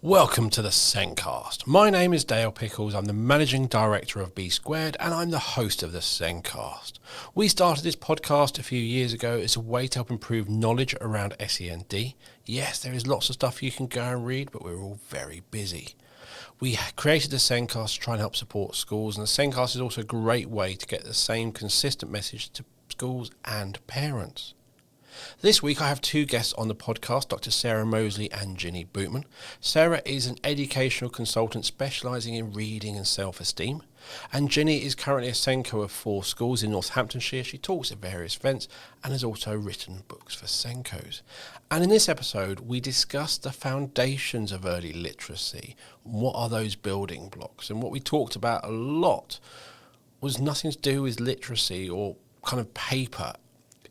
Welcome to the SENCast. My name is Dale Pickles. I'm the Managing Director of B Squared and I'm the host of the SENCast. We started this podcast a few years ago as a way to help improve knowledge around SEND. Yes, there is lots of stuff you can go and read, but we're all very busy. We created the SENCast to try and help support schools, and the SENCast is also a great way to get the same consistent message to schools and parents. This week I have two guests on the podcast, Dr Sarah Moseley and Ginny Bootman. Sarah is an educational consultant specialising in reading and self-esteem, and Ginny is currently a SENCO of 4 schools in Northamptonshire. She talks at various events and has also written books for SENCOs. And in this episode we discuss the foundations of early literacy. What are those building blocks? And what we talked about a lot was nothing to do with literacy or kind of paper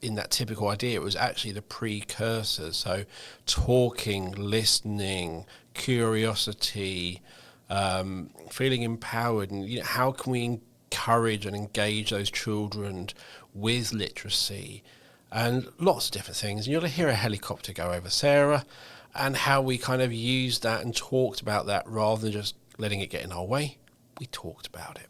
in that typical idea. It was actually the precursors. So talking, listening, curiosity, feeling empowered, and how can we encourage and engage those children with literacy, and lots of different things. And you'll hear a helicopter go over Sarah and how we kind of used that and talked about that rather than just letting it get in our way. We talked about it.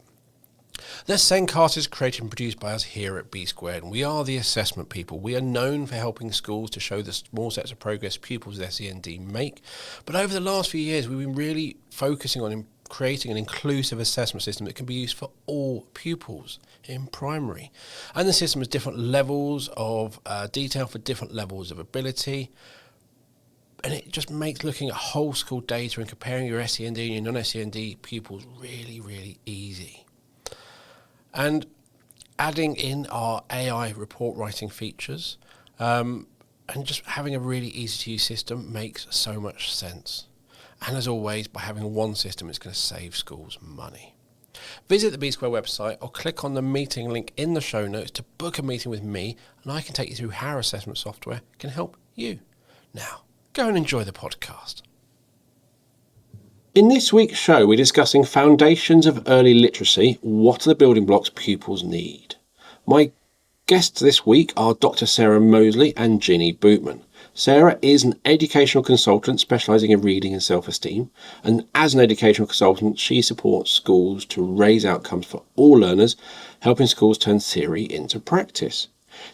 The SENCast is created and produced by us here at B Squared, and we are the assessment people. We are known for helping schools to show the small steps of progress pupils with SEND make. But over the last few years, we've been really focusing on creating an inclusive assessment system that can be used for all pupils in primary. And the system has different levels of detail for different levels of ability. And it just makes looking at whole school data and comparing your SEND and your non-SEND pupils really, really easy. And adding in our AI report writing features and just having a really easy to use system makes so much sense. And as always, by having one system, it's going to save schools money. Visit the B Square website or click on the meeting link in the show notes to book a meeting with me, and I can take you through how our assessment software can help you. Now, go and enjoy the podcast. In this week's show, we're discussing foundations of early literacy. What are the building blocks pupils need? My guests this week are Dr Sarah Moseley and Ginny Bootman. Sarah is an educational consultant specialising in reading and self-esteem, and as an educational consultant, she supports schools to raise outcomes for all learners, helping schools turn theory into practice.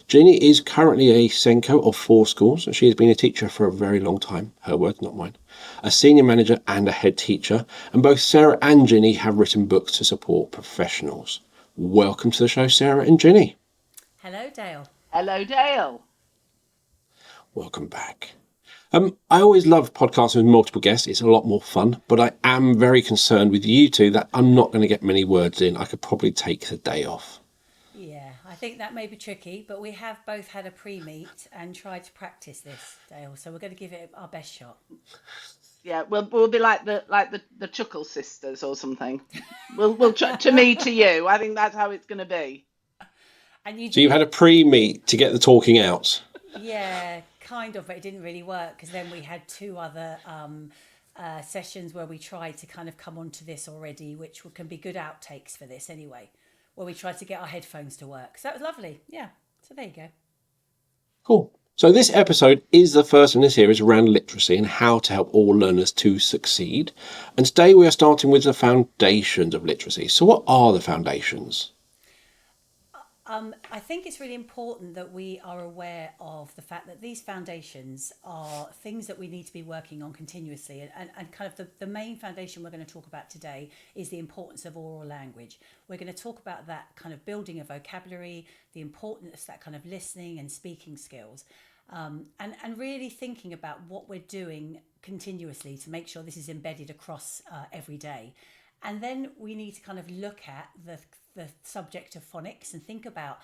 Ginny is currently a SENCO of 4 schools, and she has been a teacher for a very long time, her words, not mine, a senior manager and a head teacher, and both Sarah and Ginny have written books to support professionals. Welcome to the show, Sarah and Ginny. Hello, Dale. Hello, Dale. Welcome back. I always love podcasts with multiple guests. It's a lot more fun, but I am very concerned with you two that I'm not going to get many words in. I could probably take the day off. Yeah, I think that may be tricky, but we have both had a pre-meet and tried to practice this, Dale. So we're going to give it our best shot. Yeah, we'll be like the Chuckle Sisters or something. We'll to me to you. I think that's how it's going to be. And So you had a pre-meet to get the talking out. Yeah, kind of, but it didn't really work because then we had 2 other sessions where we tried to kind of come onto this already, which can be good outtakes for this anyway, where we tried to get our headphones to work. So that was lovely. Yeah, so there you go. Cool. So this episode is the first in this series around literacy and how to help all learners to succeed. And today we are starting with the foundations of literacy. So what are the foundations? I think it's really important that we are aware of the fact that these foundations are things that we need to be working on continuously. And kind of the main foundation we're going to talk about today is the importance of oral language. We're going to talk about that kind of building a vocabulary, the importance of that kind of listening and speaking skills, and really thinking about what we're doing continuously to make sure this is embedded across every day. And then we need to kind of look at the subject of phonics and think about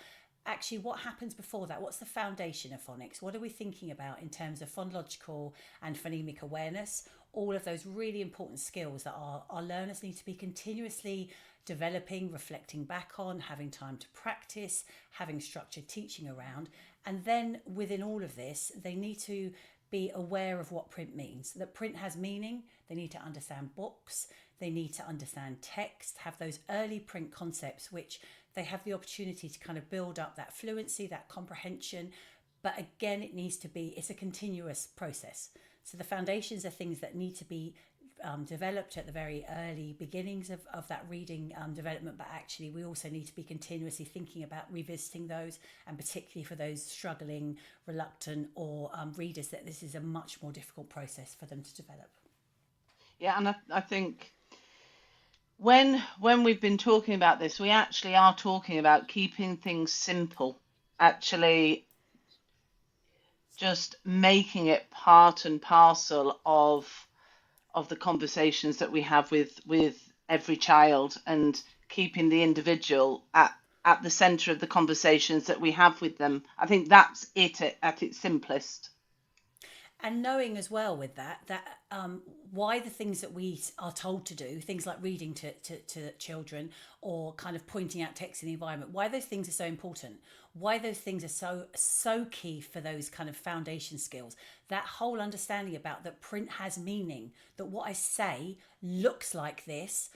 actually what happens before that. What's the foundation of phonics? What are we thinking about in terms of phonological and phonemic awareness? All of those really important skills that our learners need to be continuously developing, reflecting back on, having time to practice, having structured teaching around. And then within all of this, they need to be aware of what print means, that print has meaning. They need to understand books. They need to understand text, have those early print concepts, which they have the opportunity to kind of build up that fluency, that comprehension. But again, it's a continuous process. So the foundations are things that need to be developed at the very early beginnings of that reading development, but actually we also need to be continuously thinking about revisiting those, and particularly for those struggling, reluctant or readers, that this is a much more difficult process for them to develop. Yeah, and I think when we've been talking about this, we actually are talking about keeping things simple, actually just making it part and parcel of the conversations that we have with every child, and keeping the individual at the center of the conversations that we have with them. I think that's it at its simplest. And knowing as well with that why the things that we are told to do, things like reading to children, or kind of pointing out text in the environment, why those things are so important, why those things are so key for those kind of foundation skills. That whole understanding about that print has meaning, that what I say looks like this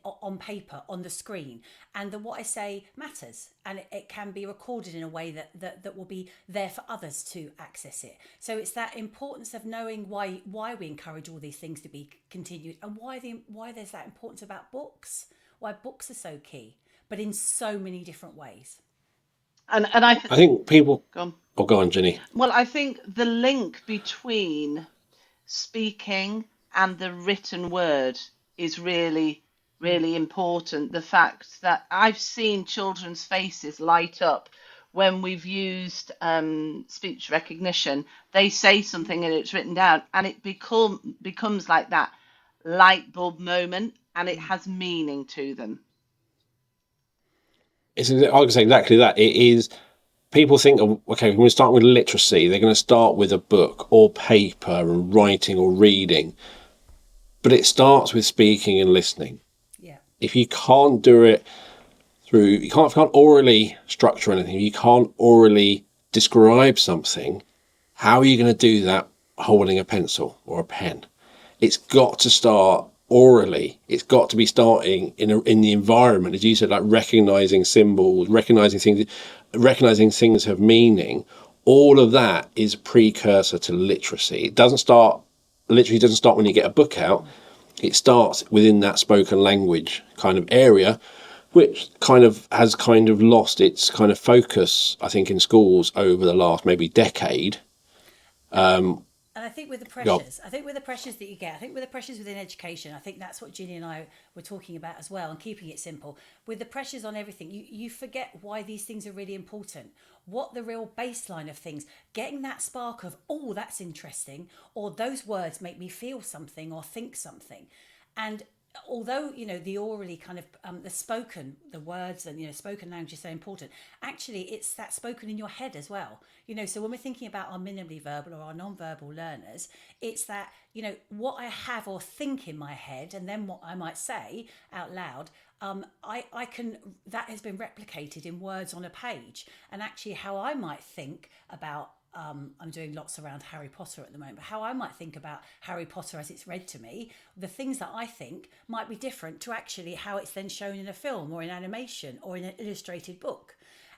on paper, on the screen, and that what I say matters, and it can be recorded in a way that will be there for others to access it. So it's that importance of knowing why we encourage all these things to be continued, and why there's that importance about books, why books are so key, but in so many different ways. And I think people... go on. Oh, go on, Ginny. Well, I think the link between speaking and the written word is really, really important. The fact that I've seen children's faces light up when we've used speech recognition. They say something and it's written down, and it becomes like that light bulb moment, and it has meaning to them. I can say exactly that. It is... People think, okay, when we start with literacy, they're going to start with a book or paper and writing or reading. But it starts with speaking and listening. Yeah. If you can't do it through, if you can't orally structure anything, you can't orally describe something, how are you going to do that holding a pencil or a pen? It's got to start orally. It's got to be starting in the environment, as you said, like recognizing symbols, recognizing things have meaning. All of that is a precursor to literacy. Literacy doesn't start when you get a book out. It starts within that spoken language kind of area, which has lost its kind of focus, I think, in schools over the last maybe decade. And I think with the pressures, that you get, I think with the pressures within education, I think that's what Ginny and I were talking about as well, and keeping it simple. With the pressures on everything, you forget why these things are really important, what the real baseline of things, getting that spark of, oh, that's interesting, or those words make me feel something or think something. And although the orally kind of the words and spoken language is so important, actually it's that spoken in your head as well. So when we're thinking about our minimally verbal or our non-verbal learners, it's that what I have or think in my head, and then what I might say out loud, I can, that has been replicated in words on a page. And actually how I might think about I'm doing lots around Harry Potter at the moment, but how I might think about Harry Potter as it's read to me, the things that I think might be different to actually how it's then shown in a film or in animation or in an illustrated book.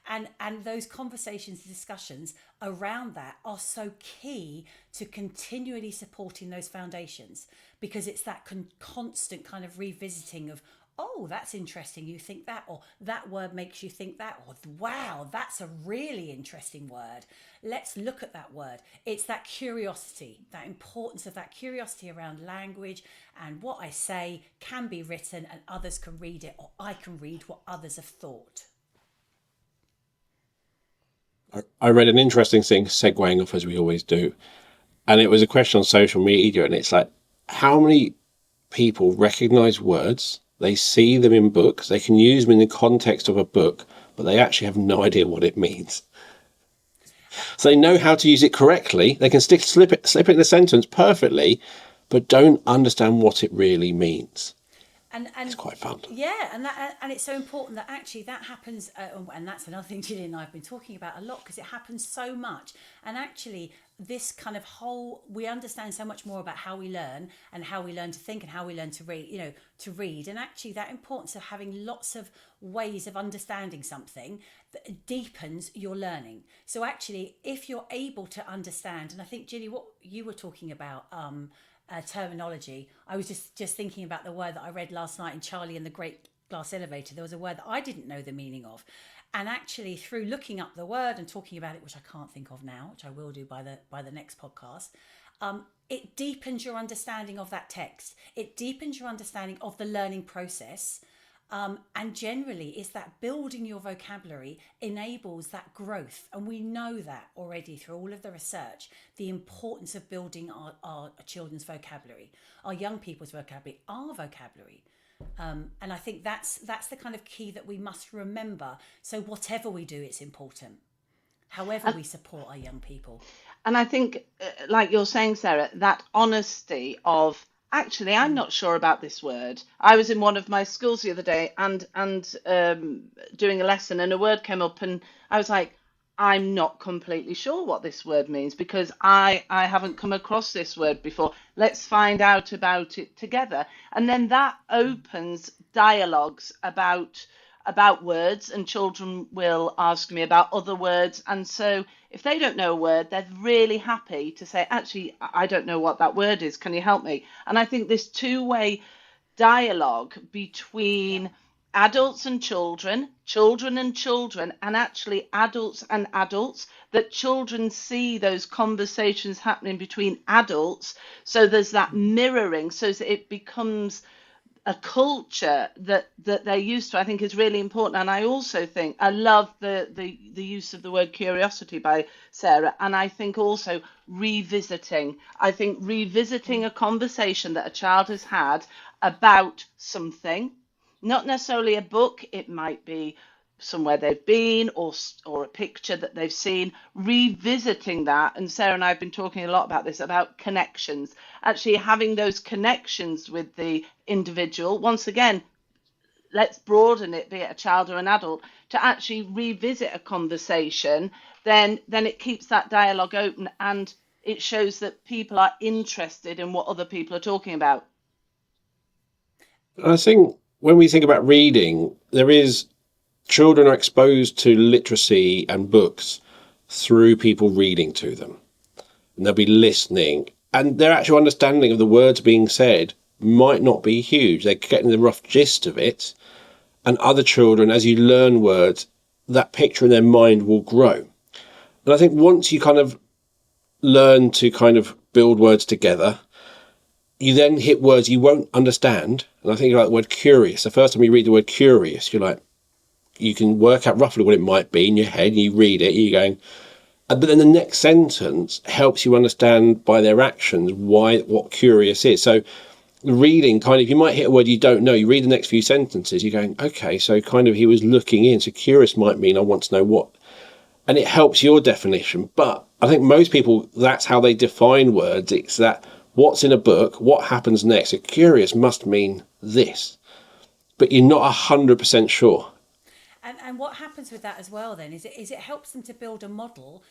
And those conversations, discussions around that are so key to continually supporting those foundations, because it's that constant kind of revisiting of, oh, that's interesting, you think that, or that word makes you think that, or wow, that's a really interesting word. Let's look at that word. It's that curiosity, that importance of that curiosity around language, and what I say can be written and others can read it, or I can read what others have thought. I read an interesting thing, segueing off as we always do, and it was a question on social media, and it's like, how many people recognize words? They see them in books, they can use them in the context of a book, but they actually have no idea what it means. So they know how to use it correctly, they can slip it in a sentence perfectly, but don't understand what it really means. And it's quite fun. Yeah, and it's so important that actually that happens, and that's another thing Ginny and I have been talking about a lot, because it happens so much. And actually this kind of whole, we understand so much more about how we learn and how we learn to think and how we learn to read, and actually that importance of having lots of ways of understanding something that deepens your learning. So actually if you're able to understand, and I think Ginny, what you were talking about terminology, I was just thinking about the word that I read last night in Charlie and the Great Glass Elevator. There was a word that I didn't know the meaning of. And actually, through looking up the word and talking about it, which I can't think of now, which I will do by the next podcast, it deepens your understanding of that text. It deepens your understanding of the learning process. And generally, it's that building your vocabulary enables that growth. And we know that already through all of the research, the importance of building our children's vocabulary, our young people's vocabulary, our vocabulary. And I think that's the kind of key that we must remember. So whatever we do, it's important. However we support our young people. And I think, like you're saying, Sarah, that honesty of, actually, I'm not sure about this word. I was in one of my schools the other day and doing a lesson, and a word came up, and I was like, I'm not completely sure what this word means because I haven't come across this word before. Let's find out about it together. And then that opens dialogues about words, and children will ask me about other words. And so if they don't know a word, they're really happy to say, actually, I don't know what that word is. Can you help me? And I think this two-way dialogue between adults and children, children and children, and actually adults and adults, that children see those conversations happening between adults. So there's that mirroring, so that it becomes a culture that they're used to, I think is really important. And I also think I love the use of the word curiosity by Sarah. And I think also revisiting. I think revisiting a conversation that a child has had about something, not necessarily a book, it might be somewhere they've been or a picture that they've seen, revisiting that. And Sarah and I have been talking a lot about this, about connections, actually having those connections with the individual. Once again, let's broaden it, be it a child or an adult, to actually revisit a conversation. Then it keeps that dialogue open, and it shows that people are interested in what other people are talking about. I think when we think about reading, children are exposed to literacy and books through people reading to them. And they'll be listening, and their actual understanding of the words being said might not be huge. They're getting the rough gist of it. And other children, as you learn words, that picture in their mind will grow. And I think once you kind of learn to kind of build words together, you then hit words you won't understand. And I think like the word curious. The first time you read the word curious, you can work out roughly what it might be in your head. You read it, you're going, but then the next sentence helps you understand by their actions what curious is. So reading, kind of, you might hit a word you don't know. You read the next few sentences, you're going, okay, so kind of he was looking in. So curious might mean I want to know what. And it helps your definition. But I think most people, that's how they define words. It's that what's in a book, what happens next. So curious must mean this. But you're not 100% sure. And what happens with that as well then is it helps them to build a model,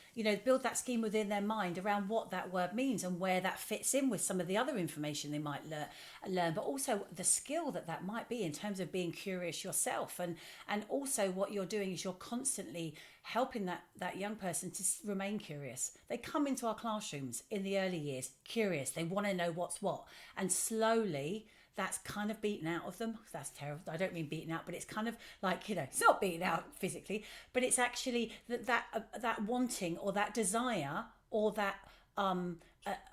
build that scheme within their mind around what that word means and where that fits in with some of the other information they might learn, but also the skill that might be in terms of being curious yourself. And also what you're doing is you're constantly helping that young person to remain curious. They come into our classrooms in the early years curious. They want to know what's what. And slowly that's kind of beaten out of them. That's terrible. I don't mean beaten out, but it's kind of like, it's not beaten out physically, but it's actually that wanting or that desire or that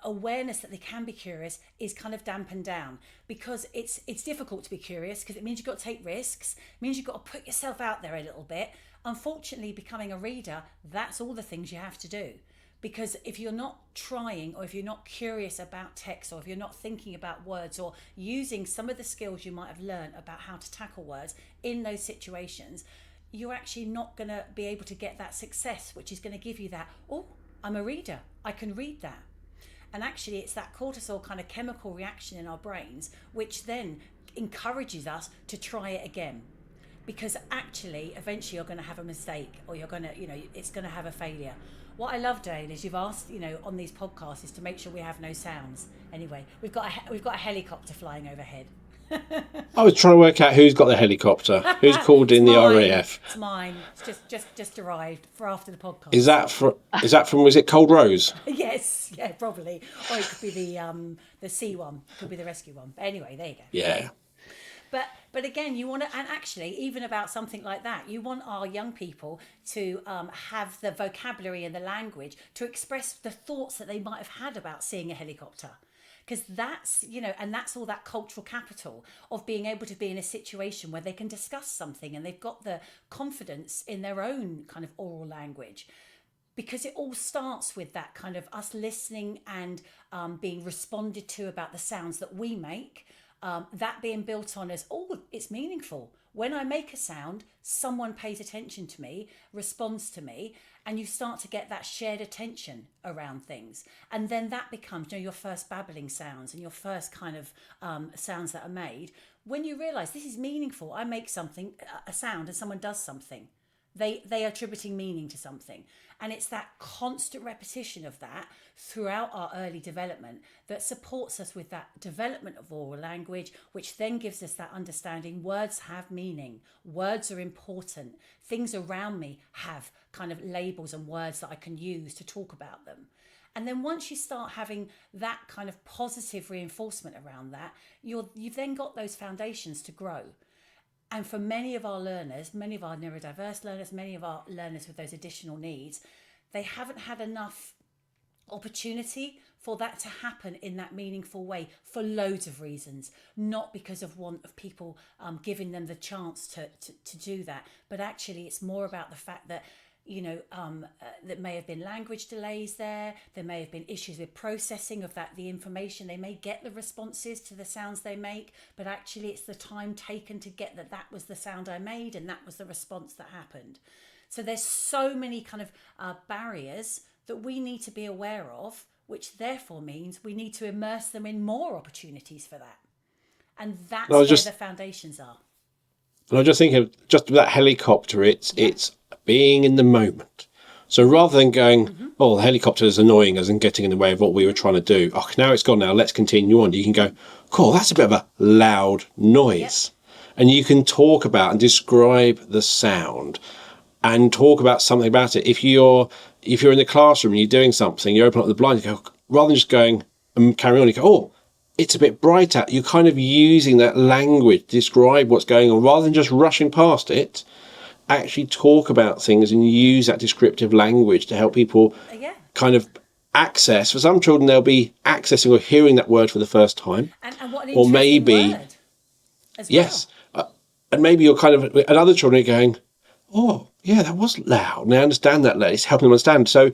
awareness that they can be curious is kind of dampened down, because it's difficult to be curious because it means you've got to take risks. It means you've got to put yourself out there a little bit. Unfortunately, becoming a reader, that's all the things you have to do. Because if you're not trying, or if you're not curious about text, or if you're not thinking about words, or using some of the skills you might have learned about how to tackle words in those situations, you're actually not going to be able to get that success, which is going to give you that, oh, I'm a reader, I can read that. And actually it's that cortisol kind of chemical reaction in our brains, which then encourages us to try it again. Because actually, eventually you're going to have a mistake, or you're going to, it's going to have a failure. What I love, Dane, is you've asked, on these podcasts, is to make sure we have no sounds. Anyway, we've got a helicopter flying overhead. I was trying to work out who's got the helicopter, who's called It's in the mine. RAF. It's mine. It's just arrived for after the Is podcast. that for? Is that from? Was it Cold Rose? Yes, yeah, probably. Or it could be the C one. It could be the rescue one. But anyway, there you go. Yeah. But again, you want to, and actually, even about something like that, you want our young people to have the vocabulary and the language to express the thoughts that they might have had about seeing a helicopter. Because that's, and that's all that cultural capital of being able to be in a situation where they can discuss something and they've got the confidence in their own kind of oral language, because it all starts with that kind of us listening and being responded to about the sounds that we make, that being built on as, oh, it's meaningful. When I make a sound, someone pays attention to me, responds to me, and you start to get that shared attention around things. And then that becomes, your first babbling sounds and your first kind of sounds that are made. When you realise this is meaningful, I make something, a sound, and someone does something. They are attributing meaning to something. And it's that constant repetition of that throughout our early development that supports us with that development of oral language, which then gives us that understanding words have meaning. Words are important. Things around me have kind of labels and words that I can use to talk about them. And then once you start having that kind of positive reinforcement around that, you've then got those foundations to grow. And for many of our learners, many of our neurodiverse learners, many of our learners with those additional needs, they haven't had enough opportunity for that to happen in that meaningful way for loads of reasons, not because of want of people giving them the chance to do that, but actually it's more about the fact that that may have been language delays there may have been issues with processing of the information. They may get the responses to the sounds they make, but actually it's the time taken to get that was the sound I made and that was the response that happened. So there's so many kind of barriers that we need to be aware of, which therefore means we need to immerse them in more opportunities for that. And that's where the foundations are. And I was just thinking, just that helicopter, it's being in the moment. So rather than going, oh, the helicopter is annoying us and getting in the way of what we were trying to do. Oh, now it's gone now, let's continue on. You can go, cool, that's a bit of a loud noise. Yep. And you can talk about and describe the sound and talk about something about it. If you're in the classroom and you're doing something, you open up the blind, you go, rather than just going and carry on, you go, oh, it's a bit bright out. You're kind of using that language to describe what's going on rather than just rushing past it. Actually talk about things and use that descriptive language to help people kind of access. For some children, they'll be accessing or hearing that word for the first time. And what an interesting word as well. Yes. And maybe you're kind of, and other children are going, oh, yeah, that was loud. And I understand that. It's helping them understand. So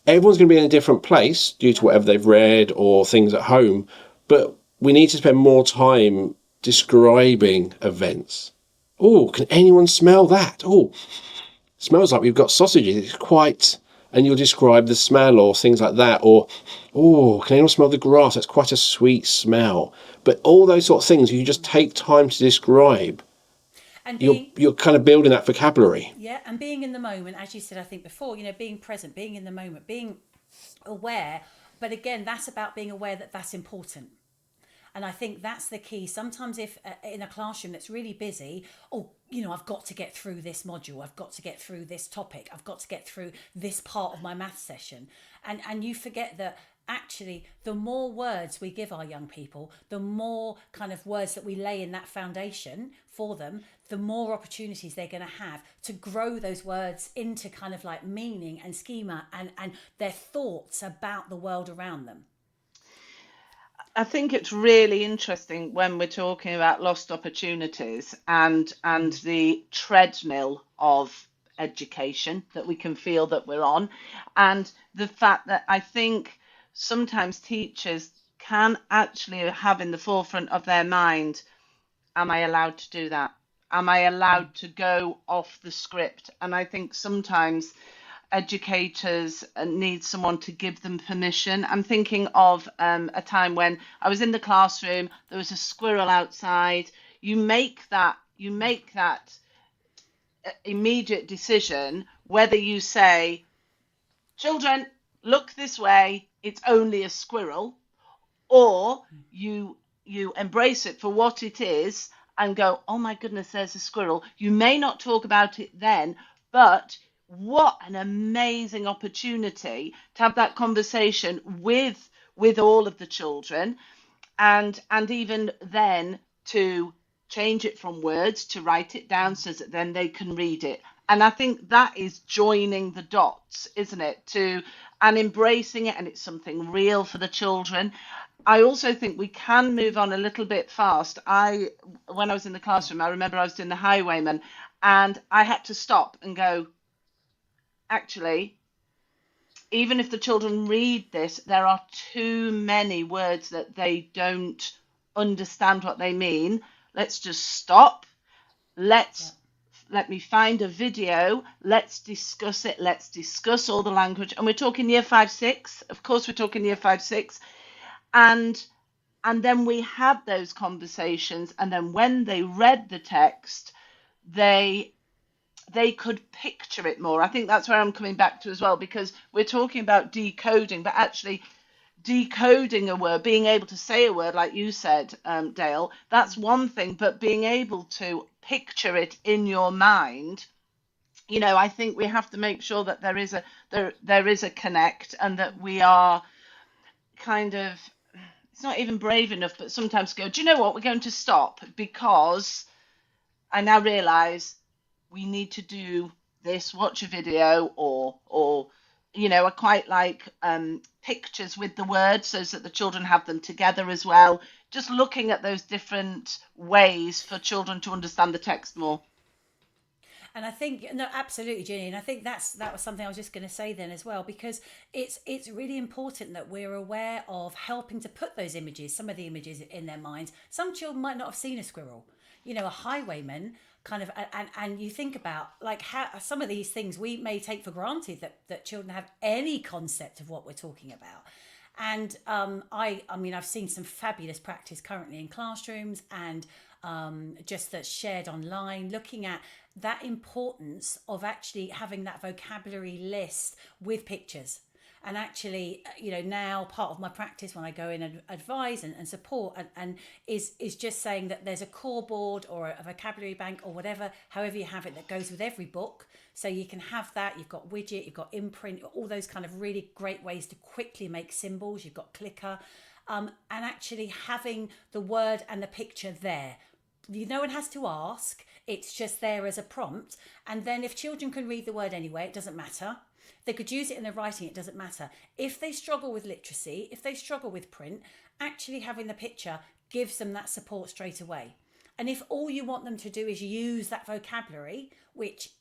everyone's going to be in a different place due to whatever they've read or things at home. But we need to spend more time describing events. Oh, can anyone smell that? Oh, smells like we've got sausages. It's quite... And you'll describe the smell or things like that. Or, oh, can anyone smell the grass? That's quite a sweet smell. But all those sort of things, you just take time to describe. And you're kind of building that vocabulary. Yeah, and being in the moment, as you said, I think before, being present, being in the moment, being aware. But again, that's about being aware that that's important. And I think that's the key. Sometimes if in a classroom that's really busy, I've got to get through this module. I've got to get through this topic. I've got to get through this part of my maths session. And you forget that actually the more words we give our young people, the more kind of words that we lay in that foundation for them, the more opportunities they're going to have to grow those words into kind of like meaning and schema and their thoughts about the world around them. I think it's really interesting when we're talking about lost opportunities and the treadmill of education that we can feel that we're on, and the fact that I think sometimes teachers can actually have in the forefront of their mind, am I allowed to do that? Am I allowed to go off the script? And I think sometimes educators need someone to give them permission. I'm thinking of a time when I was in the classroom, there was a squirrel outside. You make that immediate decision whether you say, children, look this way, it's only a squirrel, or you you embrace it for what it is and go, oh my goodness, there's a squirrel. You may not talk about it then, but what an amazing opportunity to have that conversation with all of the children, and even then to change it from words to write it down so that then they can read it. And I think that is joining the dots, isn't it, to and embracing it, and it's something real for the children. I also think we can move on a little bit fast. When I was in the classroom, I remember I was doing the Highwayman, and I had to stop and go, actually, even if the children read this, there are too many words that they don't understand what they mean. Let's just stop. Let me find a video. Let's discuss it. Let's discuss all the language. And we're talking year 5-6. Of course, we're talking year 5-6. And then we had those conversations. And then when they read the text, they could picture it more. I think that's where I'm coming back to as well, because we're talking about decoding, but actually decoding a word, being able to say a word, like you said, Dale, that's one thing, but being able to picture it in your mind, I think we have to make sure that there is a connect, and that we are kind of, it's not even brave enough, but sometimes go, do you know what, we're going to stop, because I now realize we need to do this, watch a video, or I quite like pictures with the words so that the children have them together as well. Just looking at those different ways for children to understand the text more. And I think, no, absolutely, Ginny. And I think that was something I was just going to say then as well, because it's really important that we're aware of helping to put those images, some of the images in their minds. Some children might not have seen a squirrel, a highwayman kind of, and you think about like how some of these things we may take for granted that children have any concept of what we're talking about. And I mean, I've seen some fabulous practice currently in classrooms, and just that's shared online, looking at that importance of actually having that vocabulary list with pictures. And actually, now part of my practice when I go in and advise and support and is just saying that there's a core board or a vocabulary bank or whatever, however you have it, that goes with every book. So you can have that. You've got widget, you've got imprint, all those kind of really great ways to quickly make symbols. You've got clicker, and actually having the word and the picture there. No one has to ask. It's just there as a prompt. And then if children can read the word anyway, it doesn't matter. They could use it in their writing, it doesn't matter. If they struggle with literacy, if they struggle with print, actually having the picture gives them that support straight away. And if all you want them to do is use that vocabulary, which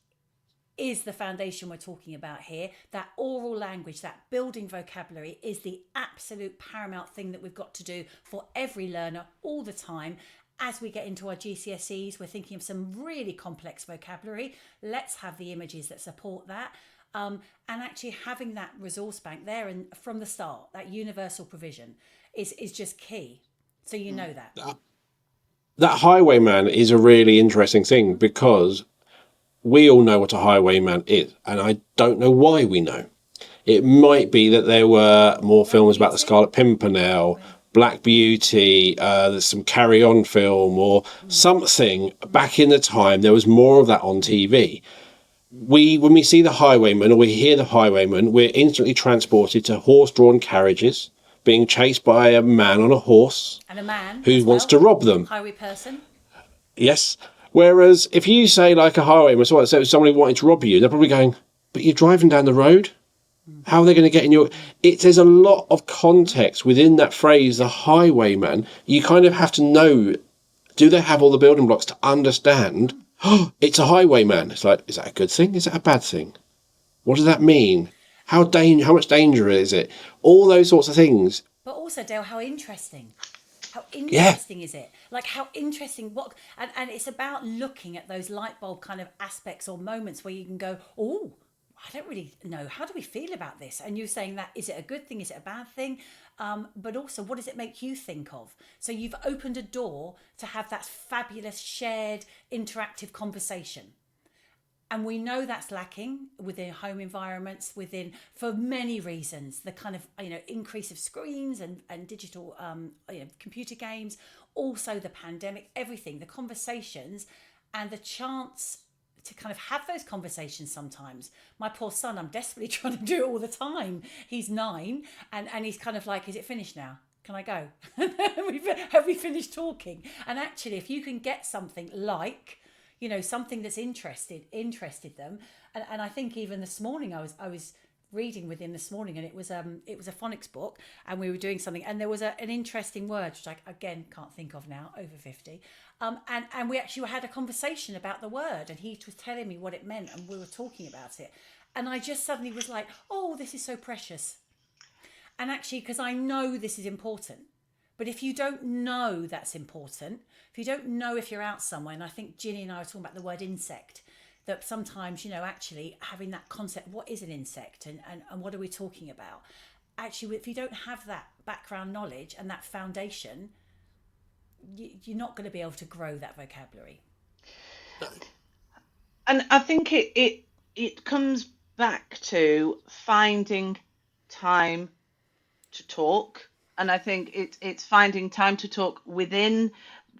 is the foundation we're talking about here, that oral language, that building vocabulary is the absolute paramount thing that we've got to do for every learner all the time. As we get into our GCSEs, we're thinking of some really complex vocabulary. Let's have the images that support that. And actually having that resource bank there and from the start, that universal provision is just key. So that highwayman is a really interesting thing, because we all know what a highwayman is, and I don't know why we know. It might be that there were more films about the Scarlet Pimpernel, Black Beauty, there's some Carry On film or something. Back in the time, there was more of that on TV. When we see the highwayman or we hear the highwayman, we're instantly transported to horse-drawn carriages being chased by a man on a horse, and a man who wants to rob them. Highway person. Yes. Whereas if you say like a highwayman, so somebody wanting to rob you, they're probably going, but you're driving down the road. How are they going to get in your... There's a lot of context within that phrase, the highwayman. You kind of have to know, do they have all the building blocks to understand, it's a highwayman. It's like, is that a good thing? Is that a bad thing? What does that mean? How much danger is it? All those sorts of things. But also, Dale, how interesting. How interesting is it? Like, how interesting. And it's about looking at those light bulb kind of aspects or moments where you can go, oh, I don't really know. How do we feel about this? And you're saying that, is it a good thing? Is it a bad thing? But also, what does it make you think of? So you've opened a door to have that fabulous shared interactive conversation. And we know that's lacking within home environments, for many reasons, the kind of, increase of screens and digital, computer games, also the pandemic, everything, the conversations and the chance to kind of have those conversations sometimes. My poor son, I'm desperately trying to do it all the time. He's 9 and he's kind of like, is it finished now? Can I go? Have we finished talking? And actually, if you can get something like, something that's interested them. And I think even this morning I was reading with him this morning, and it was a phonics book, and we were doing something, and there was an interesting word which I again can't think of now, over 50. And we actually had a conversation about the word, and he was telling me what it meant, and we were talking about it. And I just suddenly was like, oh, this is so precious. And actually, because I know this is important. But if you don't know that's important, if you don't know if you're out somewhere, and I think Ginny and I were talking about the word insect, that sometimes, actually having that concept, what is an insect and what are we talking about? Actually, if you don't have that background knowledge and that foundation, you're not going to be able to grow that vocabulary. And I think it comes back to finding time to talk. And I think it's finding time to talk within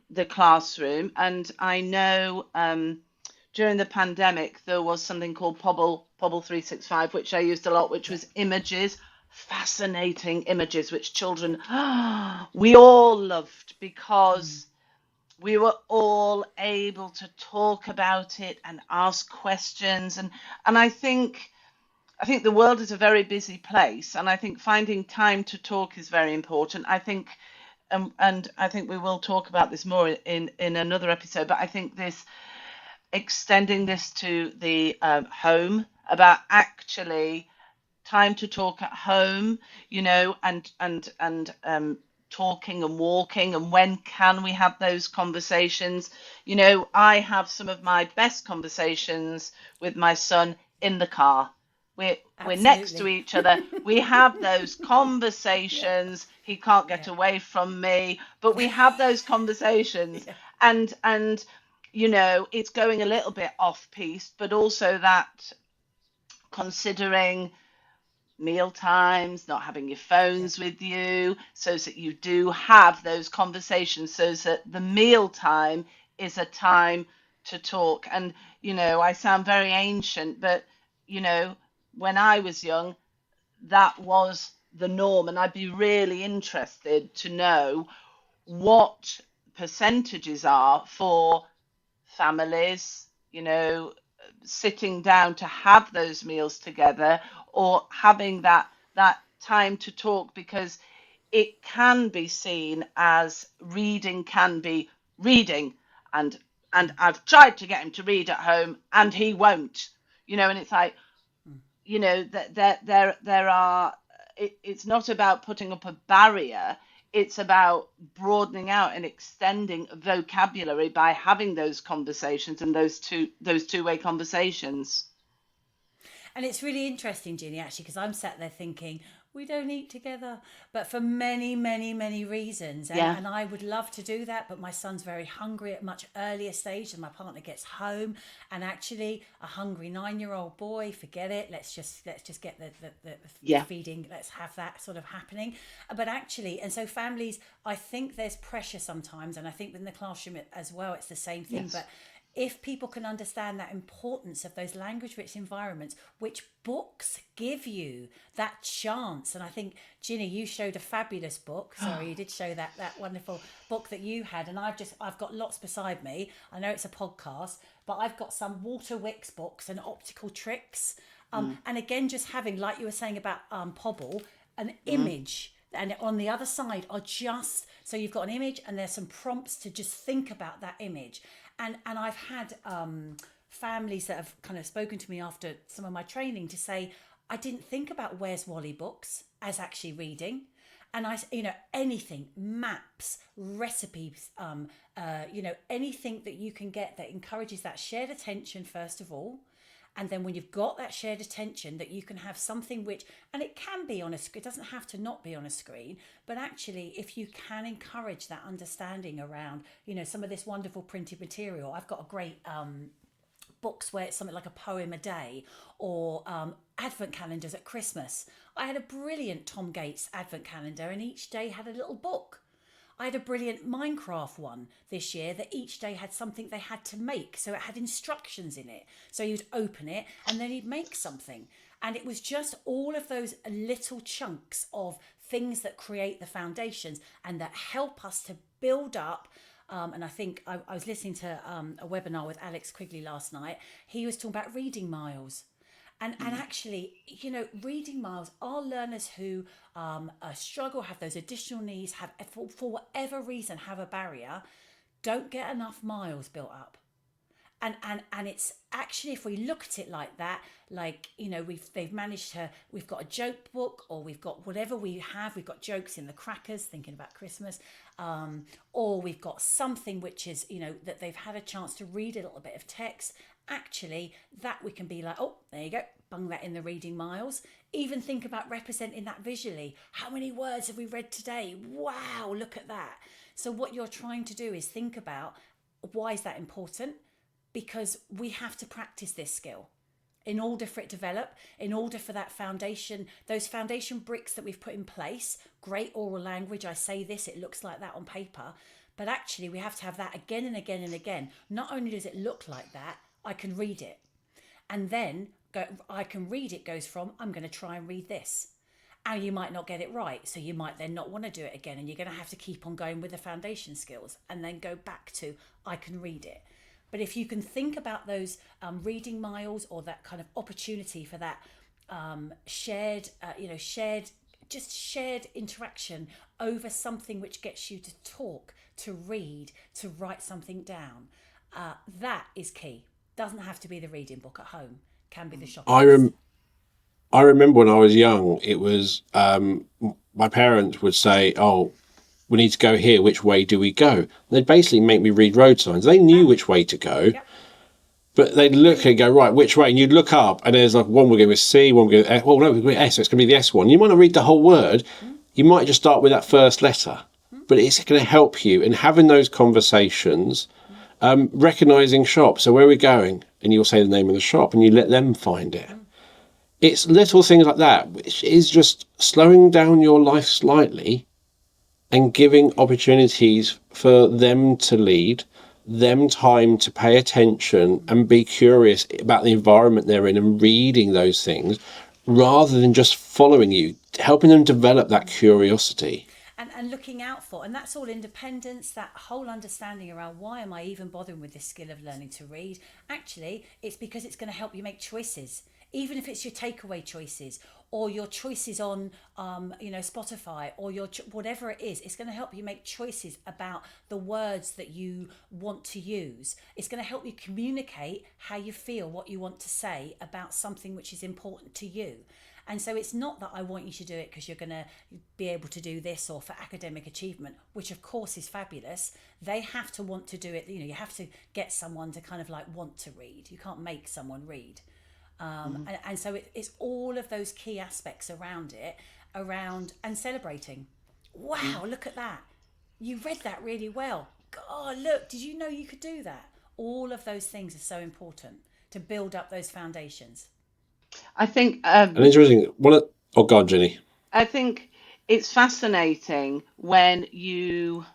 the classroom. And I know during the pandemic, there was something called Pobble 365, which I used a lot, which was images, fascinating images, which children, we all loved, because we were all able to talk about it and ask questions. And I think the world is a very busy place, and I think finding time to talk is very important. I think, and I think we will talk about this more in another episode, but I think this, extending this to the home, about actually time to talk at home, and talking and walking, and when can we have those conversations. I have some of my best conversations with my son in the car. We're next to each other. We have those conversations. He can't get away from me, but we have those conversations. And it's going a little bit off piste, but also that considering meal times, not having your phones with you, so that you do have those conversations, so that the meal time is a time to talk. And I sound very ancient, but when I was young, that was the norm. And I'd be really interested to know what percentages are for families, sitting down to have those meals together, or having that time to talk, because it can be seen as reading can be reading, and I've tried to get him to read at home and he won't, and it's like, that there are, it's not about putting up a barrier. It's about broadening out and extending vocabulary by having those conversations, and those two-way conversations. And it's really interesting, Ginny, actually, because I'm sat there thinking, we don't eat together, but for many, many, many reasons. And I would love to do that, but my son's very hungry at a much earlier stage than my partner gets home. And actually, a hungry 9-year-old boy, forget it. Let's just get the feeding. Let's have that sort of happening. But actually, and so families, I think there's pressure sometimes, and I think within the classroom as well, it's the same thing. Yes. But if people can understand that importance of those language-rich environments, which books give you that chance. And I think, Ginny, you showed a fabulous book. Sorry, you did show that wonderful book that you had. And I've got lots beside me. I know it's a podcast, but I've got some Walter Wicks books and optical tricks. And again, just having, like you were saying about Pobble, an image. And on the other side are just, so you've got an image and there's some prompts to just think about that image. And I've had families that have kind of spoken to me after some of my training to say, I didn't think about Where's Wally books as actually reading. And anything, maps, recipes, anything that you can get that encourages that shared attention, first of all. And then when you've got that shared attention, that you can have something which, and it can be on a screen, it doesn't have to not be on a screen, but actually if you can encourage that understanding around, some of this wonderful printed material. I've got a great books where it's something like a poem a day, or advent calendars at Christmas. I had a brilliant Tom Gates advent calendar, and each day had a little book. I had a brilliant Minecraft one this year that each day had something they had to make. So it had instructions in it. So you'd open it and then you'd make something. And it was just all of those little chunks of things that create the foundations and that help us to build up. And I think I was listening to a webinar with Alex Quigley last night. He was talking about reading miles. And actually, you know, reading miles, our learners who struggle, have those additional needs, have for whatever reason have a barrier, don't get enough miles built up. And it's actually, if we look at it like that, like, you know, we've got a joke book, or we've got whatever we've got jokes in the crackers, thinking about Christmas, or we've got something which is, you know, that they've had a chance to read a little bit of text. Actually, that we can be like, oh, there you go, bung that in the reading miles. Even think about representing that visually. How many words have we read today? Wow, look at that. So what you're trying to do is think about, why is that important? Because we have to practice this skill in order for it to develop, in order for that foundation, those foundation bricks that we've put in place. Great oral language, I say this, it looks like that on paper, but actually we have to have that again and again and again. Not only does it look like that, I can read it. And then I can read it goes from, I'm going to try and read this. And you might not get it right. So you might then not want to do it again. And you're going to have to keep on going with the foundation skills and then go back to, I can read it. But if you can think about those reading miles, or that kind of opportunity for that shared interaction over something which gets you to talk, to read, to write something down, that is key. Doesn't have to be the reading book at home. Can be the shopping. I remember when I was young, it was my parents would say, "Oh, we need to go here. Which way do we go?" They'd basically make me read road signs. They knew which way to go, but they'd look and go, right, which way? And you'd look up, and there's like, one we're going with C, one we're going with S. Well, no, we're going with S, so it's going to be the S one. You want to read the whole word, you might just start with that first letter, but it's going to help you in having those conversations, recognizing shops. So where are we going? And you'll say the name of the shop, and you let them find it. It's little things like that, which is just slowing down your life slightly and giving opportunities for them to lead, them time to pay attention and be curious about the environment they're in and reading those things, rather than just following you, helping them develop that curiosity. And looking out for, and that's all independence, that whole understanding around, why am I even bothering with this skill of learning to read? Actually, it's because it's going to help you make choices. Even if it's your takeaway choices, or your choices on Spotify, or your whatever it is, it's going to help you make choices about the words that you want to use. It's going to help you communicate how you feel, what you want to say about something which is important to you. And so it's not that I want you to do it because you're going to be able to do this, or for academic achievement, which of course is fabulous. They have to want to do it. You know, you have to get someone to kind of like want to read. You can't make someone read. And so it's all of those key aspects around it, and celebrating. Wow, look at that. You read that really well. God, look, did you know you could do that? All of those things are so important to build up those foundations. I think And interesting. Oh God, Ginny. I think it's fascinating when you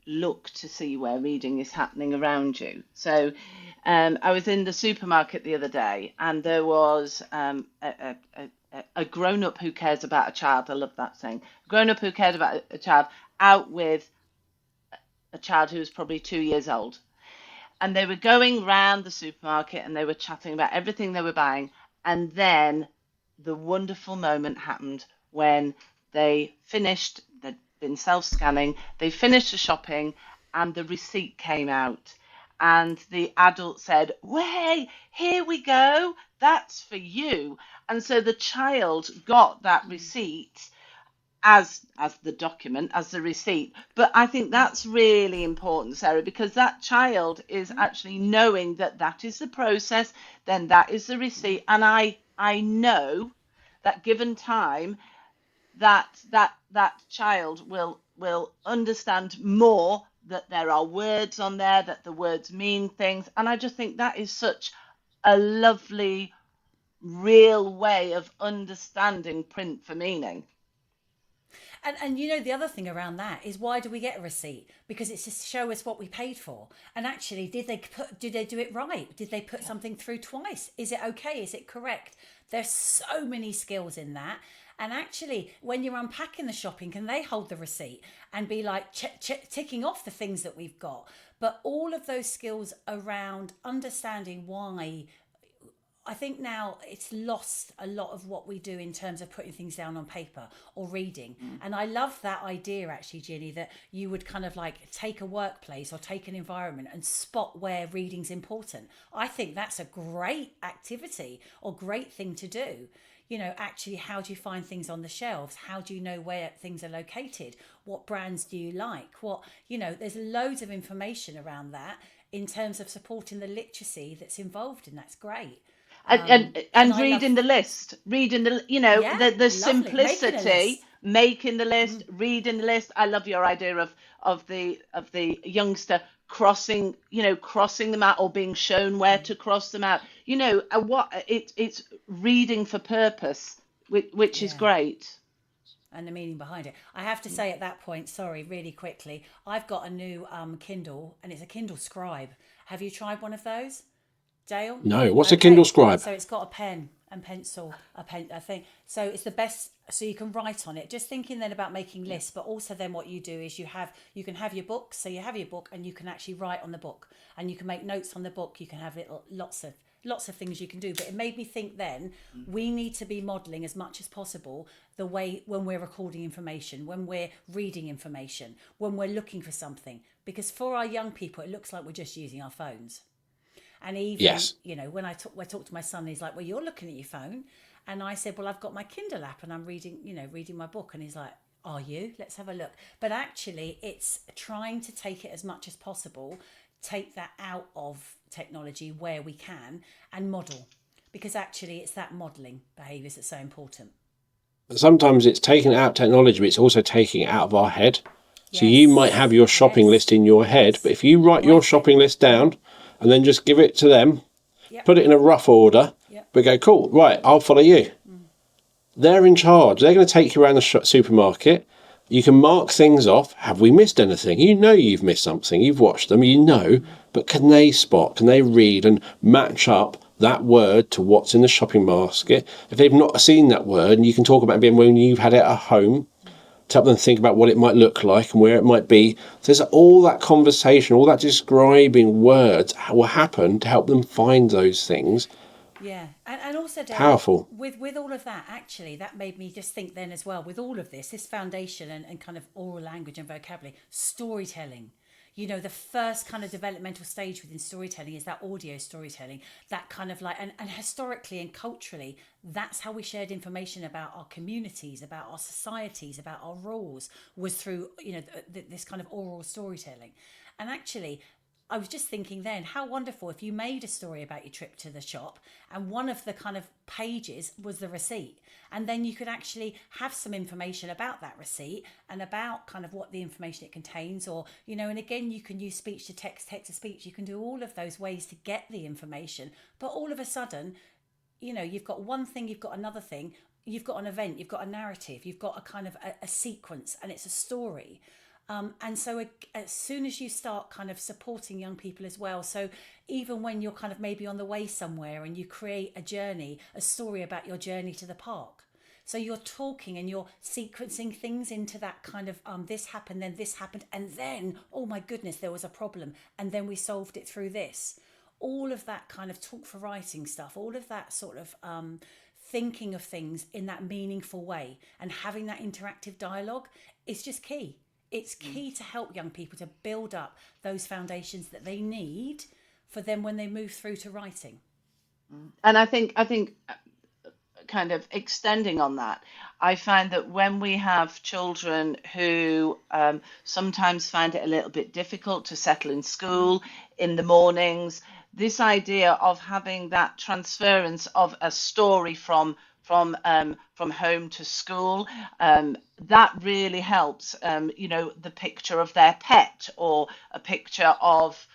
look to see where reading is happening around you. So I was in the supermarket the other day, and there was a grown-up who cares about a child. I love that saying. A grown-up who cared about a child out with a child who was probably 2 years old. And they were going round the supermarket and they were chatting about everything they were buying. And then the wonderful moment happened when they finished, they'd been self-scanning, they finished the shopping, and the receipt came out. And the adult said, "Way, here we go, that's for you." And so the child got that receipt as the document, as the receipt. But I think that's really important, Sarah, because that child is actually knowing that that is the process, then that is the receipt. And I know that given time, that child will understand more that there are words on there, that the words mean things. And I just think that is such a lovely, real way of understanding print for meaning. And you know, the other thing around that is, why do we get a receipt? Because it's to show us what we paid for. And actually, did they do it right? Did they put something through twice? Is it okay? Is it correct? There's so many skills in that. And actually, when you're unpacking the shopping, can they hold the receipt and be like ticking off the things that we've got? But all of those skills around understanding why, I think now it's lost a lot of what we do in terms of putting things down on paper or reading. And I love that idea, actually, Ginny, that you would kind of like take a workplace or take an environment and spot where reading's important. I think that's a great activity or great thing to do. You know, actually, how do you find things on the shelves? How do you know where things are located? What brands do you like? There's loads of information around that in terms of supporting the literacy that's involved, and that's great. and And and I love, reading the list, reading the, yeah, the lovely. Making a simplicity, list. making the list, reading the list. I love your idea of the youngster crossing, crossing them out, or being shown where to cross them out. It's reading for purpose, which is Yeah. great. And the meaning behind it. I have to say at that point, sorry, really quickly, I've got a new Kindle, and it's a Kindle Scribe. Have you tried one of those, Dale? No, what's a Kindle Okay, Scribe? so it's got a pen and pencil, a thing. So it's the best. So you can write on it. Just thinking then about making lists, but also then what you do is you can have your book. So you have your book, and you can actually write on the book, and you can make notes on the book. You can have lots of things you can do. But it made me think then, we need to be modelling as much as possible the way when we're recording information, when we're reading information, when we're looking for something. Because for our young people, it looks like we're just using our phones. And even, Yes. when I talk to my son, he's like, well, you're looking at your phone. And I said, well, I've got my Kindle app and I'm reading my book. And he's like, are you? Let's have a look. But actually, it's trying to take it as much as possible, take that out of technology where we can, and model. Because actually, it's that modelling behaviours that's so important. Sometimes it's taking out technology, but it's also taking it out of our head. So you might have Yes, your shopping yes, list in your head, yes. but if you write your Write it. shopping list down and then just give it to them, Yep, put it in a rough order, yep. but go, cool, right, I'll follow you. They're in charge. They're going to take you around the supermarket. You can mark things off. Have we missed anything? You know you've missed something. You've watched them, but can they spot, can they read and match up that word to what's in the shopping basket? If they've not seen that word, and you can talk about it when you've had it at home, to help them think about what it might look like and where it might be. There's all that conversation, all that describing words will happen to help them find those things. Yeah, and also, Dale, Powerful. with all of that, actually, that made me just think then as well, with all of this foundation and kind of oral language and vocabulary, storytelling. The first kind of developmental stage within storytelling is that audio storytelling, that kind of like, and historically and culturally, that's how we shared information about our communities, about our societies, about our rules, was through, this kind of oral storytelling. And actually, I was just thinking then, how wonderful if you made a story about your trip to the shop and one of the kind of pages was the receipt. And then you could actually have some information about that receipt and about kind of what the information it contains, or, and again, you can use speech to text, text to speech. You can do all of those ways to get the information. But all of a sudden, you've got one thing, you've got another thing, you've got an event, you've got a narrative, you've got a kind of a sequence, and it's a story. And so as soon as you start kind of supporting young people as well, so even when you're kind of maybe on the way somewhere and you create a journey, a story about your journey to the park. So you're talking and you're sequencing things into that kind of this happened, and then, oh my goodness, there was a problem, and then we solved it through this. All of that kind of talk for writing stuff, all of that sort of thinking of things in that meaningful way and having that interactive dialogue is just key. It's key to help young people to build up those foundations that they need for them when they move through to writing. And I think kind of extending on that, I find that when we have children who sometimes find it a little bit difficult to settle in school in the mornings, this idea of having that transference of a story from from home to school. That really helps. The picture of their pet or a picture of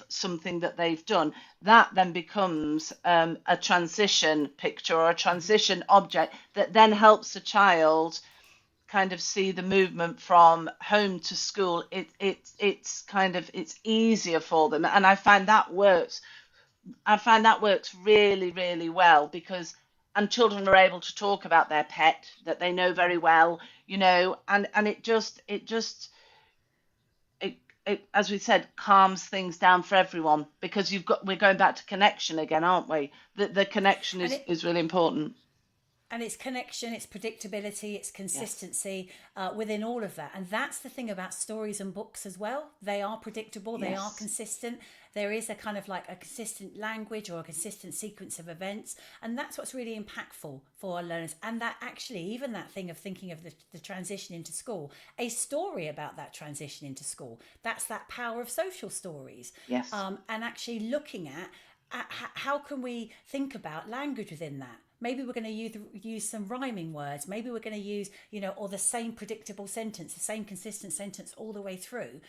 something that they've done. That then becomes a transition picture or a transition object that then helps the child kind of see the movement from home to school. It's easier for them, and I find that works really, really well, because and children are able to talk about their pet that they know very well, and it, as we said, calms things down for everyone, because we're going back to connection again, aren't we? The connection And is really important. and it's connection, it's predictability, it's Yes. consistency within all of that. And that's the thing about stories and books as well. They are predictable, they are Yes. consistent. There is a kind of like a consistent language or a consistent sequence of events. And that's what's really impactful for our learners. And that actually, even that thing of thinking of the transition into school, a story about that transition into school, that's that power of social stories. Yes. And actually looking at how can we think about language within that. Maybe we're going to use some rhyming words. Maybe we're going to use, or the same predictable sentence, the same consistent sentence all the way through.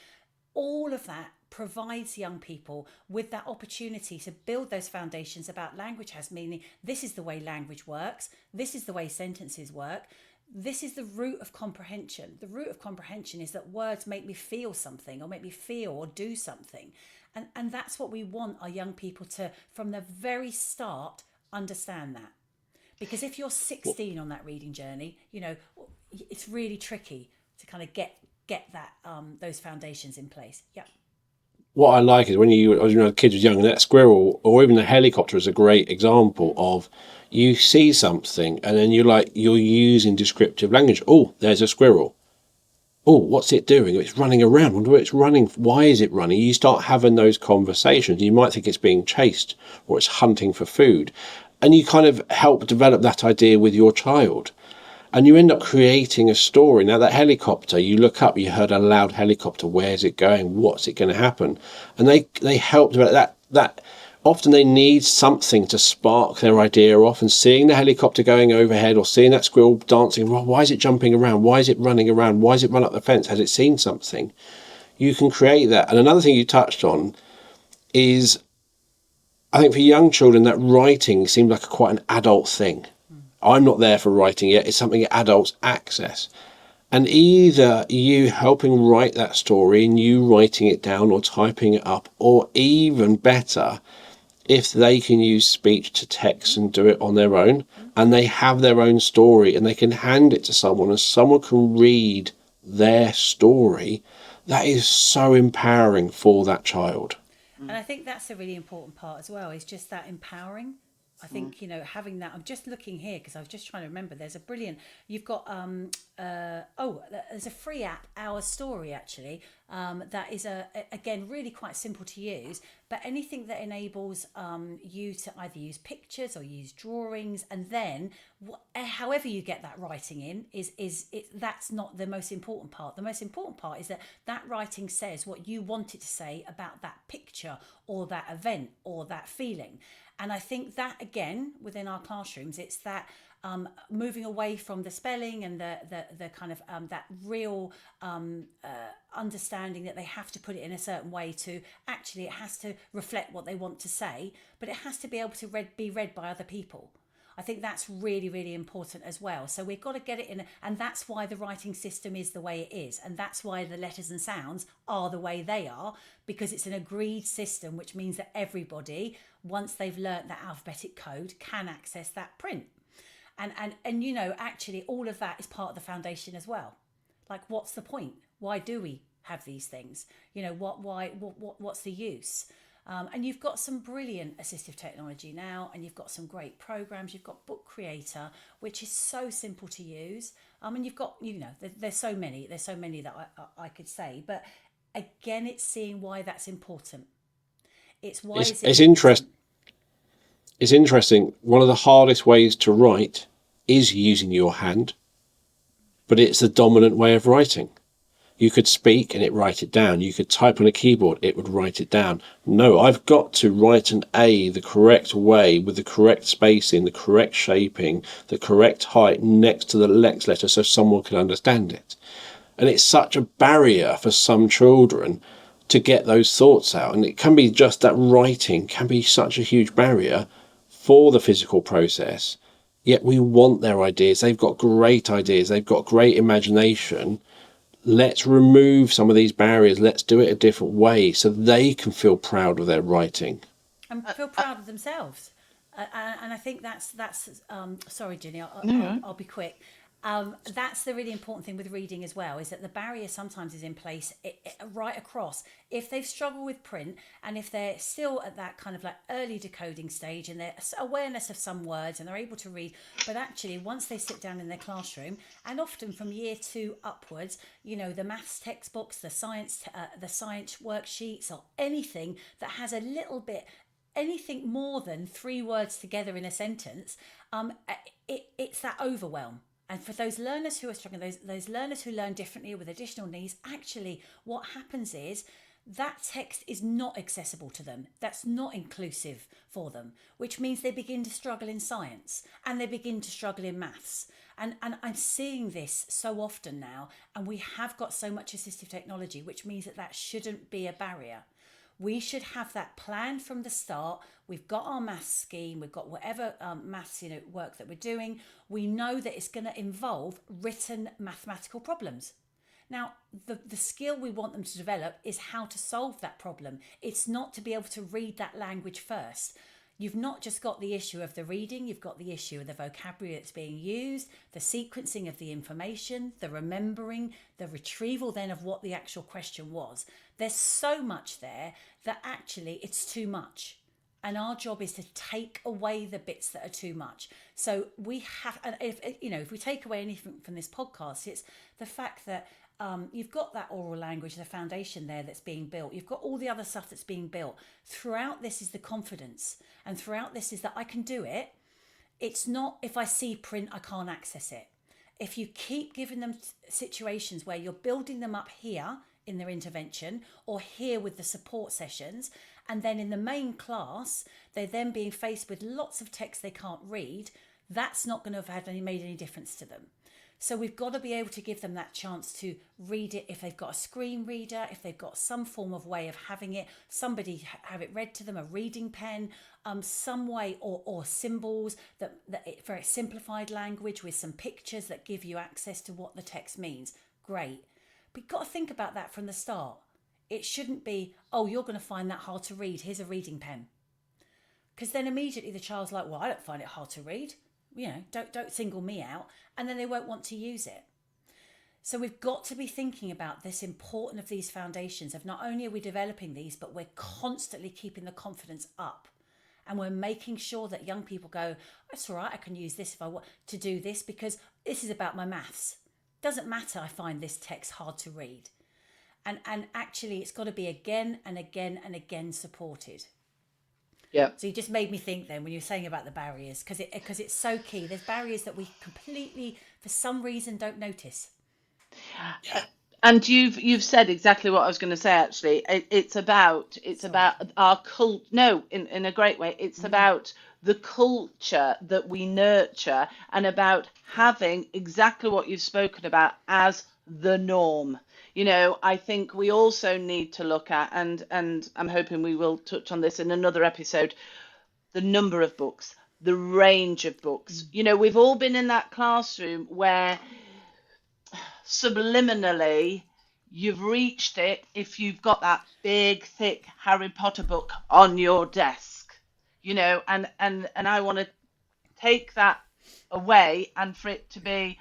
All of that provides young people with that opportunity to build those foundations about language has meaning. This is the way language works. This is the way sentences work. This is the root of comprehension. The root of comprehension is that words make me feel something or make me feel or do something. And that's what we want our young people to, from the very start, understand that. Because if you're 16 on that reading journey, it's really tricky to kind of get that those foundations in place. Yeah. What I like is when the kids was young, and that squirrel or even the helicopter is a great example of you see something and then you're using descriptive language. Oh, there's a squirrel. Oh, what's it doing? It's running around. I wonder where it's running. Why is it running? You start having those conversations. You might think it's being chased or it's hunting for food. And you kind of help develop that idea with your child. And you end up creating a story. Now, that helicopter, you look up, you heard a loud helicopter. Where's it going? What's it going to happen? And they help develop that. Often they need something to spark their idea off, and seeing the helicopter going overhead or seeing that squirrel dancing, well, why is it jumping around? Why is it running around? Why is it run up the fence? Has it seen something? You can create that. And another thing you touched on is, I think for young children, that writing seems like quite an adult thing. I'm not there for writing yet. It's something adults access. And either you helping write that story and you writing it down or typing it up, or even better, if they can use speech to text and do it on their own, and they have their own story and they can hand it to someone and someone can read their story, that is so empowering for that child. And I think that's a really important part as well, is just that empowering. I think, having that, I'm just looking here because I was just trying to remember, there's a brilliant, you've got, there's a free app, Our Story, actually, that is, again, really quite simple to use, but anything that enables you to either use pictures or use drawings, and then however you get that writing in, that's not the most important part. The most important part is that writing says what you want it to say about that picture or that event or that feeling. And I think that, again, within our classrooms, it's that moving away from the spelling and the kind of that real understanding that they have to put it in a certain way to actually, it has to reflect what they want to say, but it has to be able to be read by other people. I think that's really, really important as well. So we've got to get it in, and that's why the writing system is the way it is. And that's why the letters and sounds are the way they are, because it's an agreed system, which means that everybody, once they've learnt that alphabetic code, can access that print. And actually all of that is part of the foundation as well. Like, what's the point? Why do we have these things? What's the use? And you've got some brilliant assistive technology now, and you've got some great programs. You've got Book Creator, which is so simple to use. And you've got, there's so many that I could say, but again, it's seeing why that's important. It's interesting. It's interesting. One of the hardest ways to write is using your hand, but it's the dominant way of writing. You could speak and it write it down. You could type on a keyboard, it would write it down. No, I've got to write an A the correct way, with the correct spacing, the correct shaping, the correct height next to the next letter so someone can understand it. And it's such a barrier for some children to get those thoughts out. And it can be just that writing can be such a huge barrier for the physical process. Yet we want their ideas. They've got great ideas. They've got great imagination. Let's remove some of these barriers. Let's do it a different way so they can feel proud of their writing. And feel proud of themselves. And I think that's sorry, Ginny, I'll be quick. That's the really important thing with reading as well, is that the barrier sometimes is in place right across. If they've struggled with print, and if they're still at that kind of like early decoding stage and their awareness of some words and they're able to read, but actually once they sit down in their classroom, and often from year 2 upwards, you know, the maths textbooks, the science worksheets, or anything that has a little bit, anything more than 3 words together in a sentence, it's that overwhelm. And for those learners who are struggling, those learners who learn differently with additional needs, actually what happens is that text is not accessible to them. That's not inclusive for them, which means they begin to struggle in science and they begin to struggle in maths. And I'm seeing this so often now, and we have got so much assistive technology, which means that shouldn't be a barrier. We should have that planned from the start. We've got our maths scheme, we've got whatever maths work that we're doing. We know that it's going to involve written mathematical problems. Now, the skill we want them to develop is how to solve that problem. It's not to be able to read that language first. You've not just got the issue of the reading, you've got the issue of the vocabulary that's being used, the sequencing of the information, the remembering, the retrieval then of what the actual question was. There's so much there that actually it's too much. And our job is to take away the bits that are too much. So we have, if we take away anything from this podcast, it's the fact that you've got that oral language, the foundation there that's being built. You've got all the other stuff that's being built. Throughout this is the confidence. And throughout this is that I can do it. It's not if I see print, I can't access it. If you keep giving them situations where you're building them up here in their intervention or here with the support sessions, and then in the main class, they're then being faced with lots of text they can't read, that's not going to have made any difference to them. So we've got to be able to give them that chance to read it if they've got a screen reader, if they've got some form of way of having it, somebody have it read to them, a reading pen, some way, or symbols that for a simplified language with some pictures that give you access to what the text means. Great. But you've got to think about that from the start. It shouldn't be, oh, you're going to find that hard to read, here's a reading pen. Because then immediately the child's like, well, I don't find it hard to read. You know, don't single me out, and then they won't want to use it. So we've got to be thinking about this important of these foundations of not only are we developing these, but we're constantly keeping the confidence up, and we're making sure that young people go, it's all right, I can use this if I want to do this because this is about my maths. Doesn't matter, I find this text hard to read, and actually it's got to be again and again and again supported. Yeah. So you just made me think then when you're saying about the barriers, because it's so key. There's barriers that we completely, for some reason, don't notice. And you've said exactly what I was going to say. Actually, it's about our cult. No, in a great way. It's about the culture that we nurture, and about having exactly what you've spoken about as the norm. You know, I think we also need to look at, and I'm hoping we will touch on this in another episode, the number of books, the range of books. You know, we've all been in that classroom where subliminally you've reached it if you've got that big, thick Harry Potter book on your desk, you know, and I want to take that away and for it to be,